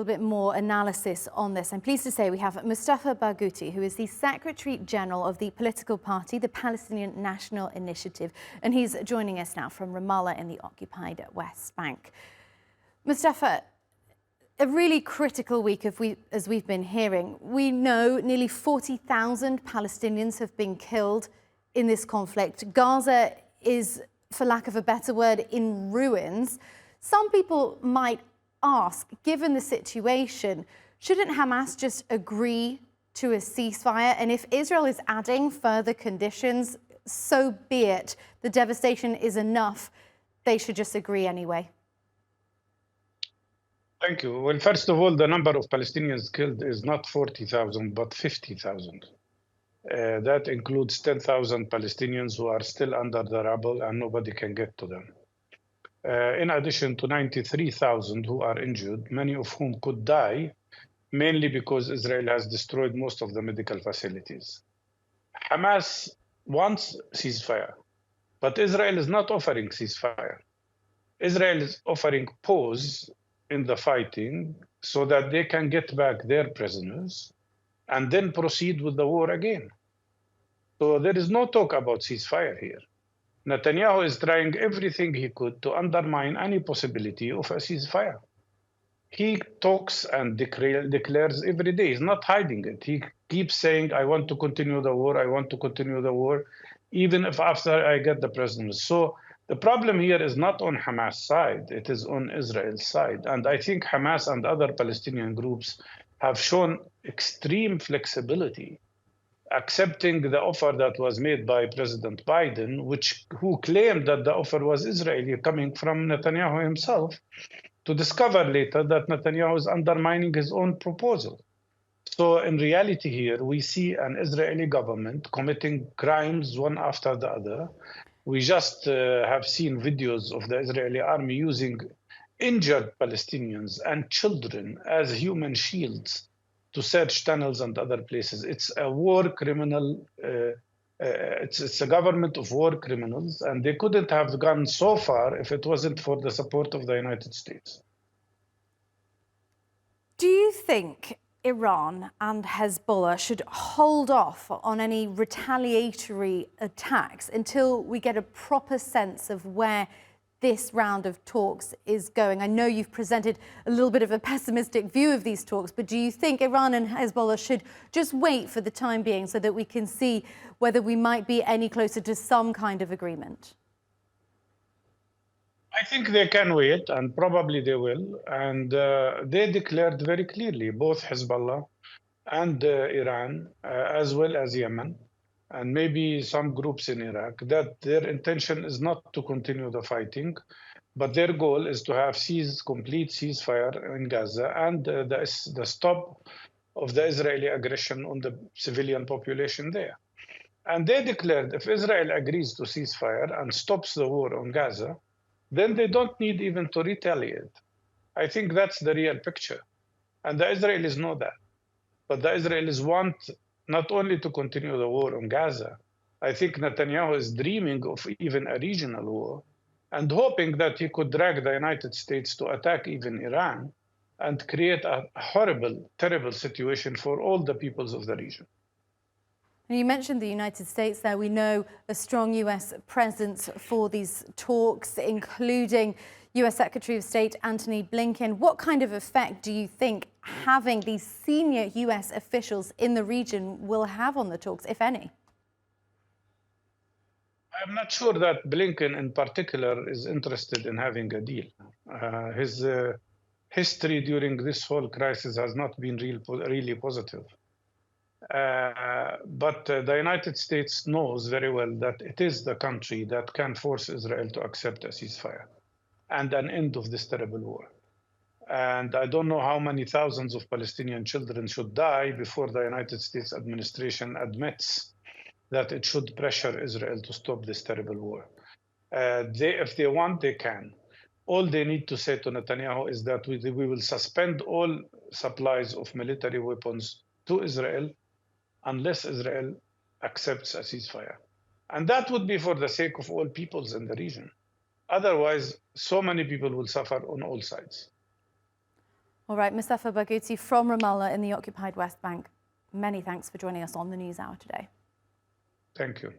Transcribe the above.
little bit more analysis on this. I'm pleased to say we have Mustafa Barghouti, who is the Secretary General of the political party, the Palestinian National Initiative, and he's joining us now from Ramallah in the occupied West Bank. Mustafa, a really critical week as we've been hearing. We know nearly 40,000 Palestinians have been killed in this conflict. Gaza is, for lack of a better word, in ruins. Some people might ask, given the situation, shouldn't Hamas just agree to a ceasefire? And if Israel is adding further conditions, so be it. The devastation is enough. They should just agree anyway. Thank you. Well, first of all, the number of Palestinians killed is not 40,000, but 50,000. That includes 10,000 Palestinians who are still under the rubble and nobody can get to them. In addition to 93,000 who are injured, many of whom could die, mainly because Israel has destroyed most of the medical facilities. Hamas wants ceasefire, but Israel is not offering ceasefire. Israel is offering pause in the fighting so that they can get back their prisoners and then proceed with the war again. So there is no talk about ceasefire here. Netanyahu is trying everything he could to undermine any possibility of a ceasefire. He talks and declares every day. He's not hiding it. He keeps saying, I want to continue the war, I want to continue the war, even if after I get the prisoners. So the problem here is not on Hamas' side, it is on Israel's side. And I think Hamas and other Palestinian groups have shown extreme flexibility, accepting the offer that was made by President Biden, who claimed that the offer was Israeli, coming from Netanyahu himself, to discover later that Netanyahu is undermining his own proposal. So in reality here, we see an Israeli government committing crimes one after the other. We just have seen videos of the Israeli army using injured Palestinians and children as human shields to search tunnels and other places. It's a war criminal, it's a government of war criminals, and they couldn't have gone so far if it wasn't for the support of the United States. Do you think Iran and Hezbollah should hold off on any retaliatory attacks until we get a proper sense of where this round of talks is going? I know you've presented a little bit of a pessimistic view of these talks, but do you think Iran and Hezbollah should just wait for the time being so that we can see whether we might be any closer to some kind of agreement? I think they can wait, and probably they will. And they declared very clearly, both Hezbollah and Iran, as well as Yemen, and maybe some groups in Iraq, that their intention is not to continue the fighting, but their goal is to have complete ceasefire in Gaza and the stop of the Israeli aggression on the civilian population there. And they declared if Israel agrees to ceasefire and stops the war on Gaza, then they don't need even to retaliate. I think that's the real picture. And the Israelis know that. But the Israelis want not only to continue the war on Gaza. I think Netanyahu is dreaming of even a regional war and hoping that he could drag the United States to attack even Iran and create a horrible, terrible situation for all the peoples of the region. And you mentioned the United States there. We know a strong US presence for these talks, including US Secretary of State Antony Blinken. What kind of effect do you think having these senior US officials in the region will have on the talks, if any? I'm not sure that Blinken in particular is interested in having a deal. His history during this whole crisis has not been really positive. But the United States knows very well that it is the country that can force Israel to accept a ceasefire and an end of this terrible war. And I don't know how many thousands of Palestinian children should die before the United States administration admits that it should pressure Israel to stop this terrible war. If they want, they can. All they need to say to Netanyahu is that we will suspend all supplies of military weapons to Israel unless Israel accepts a ceasefire. And that would be for the sake of all peoples in the region. Otherwise, so many people will suffer on all sides. All right, Mustafa Barghouti from Ramallah in the occupied West Bank. Many thanks for joining us on the NewsHour today. Thank you.